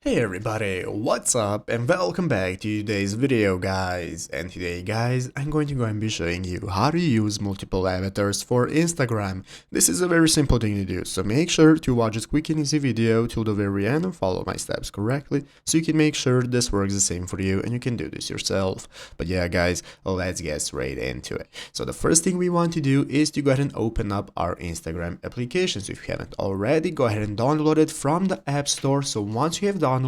Hey everybody, what's up and welcome back to today's video guys. And today guys, I'm going to go and be showing you how to use multiple avatars for Instagram. This is a very simple thing to do, so make sure to watch this quick and easy video till the very end and follow my steps correctly so you can make sure this works the same for you and you can do this yourself. But yeah guys, let's get straight into it. So the first thing we want to do is to go ahead and open up our Instagram application. So if you haven't already, go ahead and download it from the App Store. So once you have downloaded,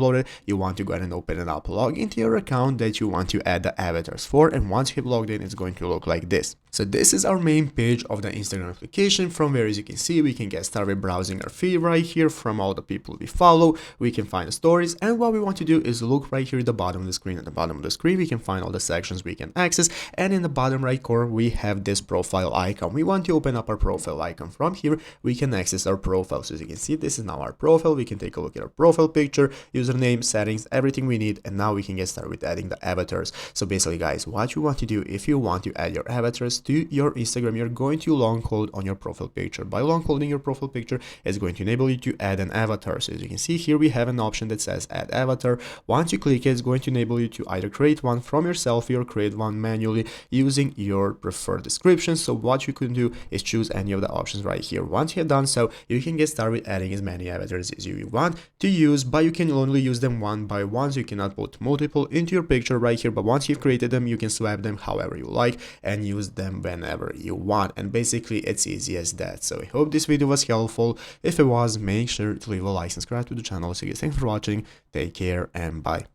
you want to go ahead and open it up, log into your account that you want to add the avatars for, and once you have logged in, it's going to look like this. So this is our main page of the Instagram application, from where, as you can see, we can get started browsing our feed right here from all the people we follow. We can find the stories, and what we want to do is look right here at the bottom of the screen. At the bottom of the screen we can find all the sections we can access, and in the bottom right corner we have this profile icon. We want to open up our profile icon. From here we can access our profile. So as you can see, this is now our profile. We can take a look at our profile picture, username, settings, everything we need, and now we can get started with adding the avatars. So basically guys, what you want to do, if you want to add your avatars to your Instagram, you're going to long hold on your profile picture. By long holding your profile picture, it's going to enable you to add an avatar. So as you can see here, we have an option that says add avatar. Once you click it, it's going to enable you to either create one from your selfie or create one manually using your preferred description. So what you can do is choose any of the options right here. Once you have done so, you can get started with adding as many avatars as you want to use, but you can only use them one by one, so you cannot put multiple into your picture right here. But once you've created them, you can swap them however you like and use them whenever you want, and basically it's easy as that. So I hope this video was helpful. If it was, make sure to leave a like and subscribe to the channel. So guys, thanks for watching, take care and bye.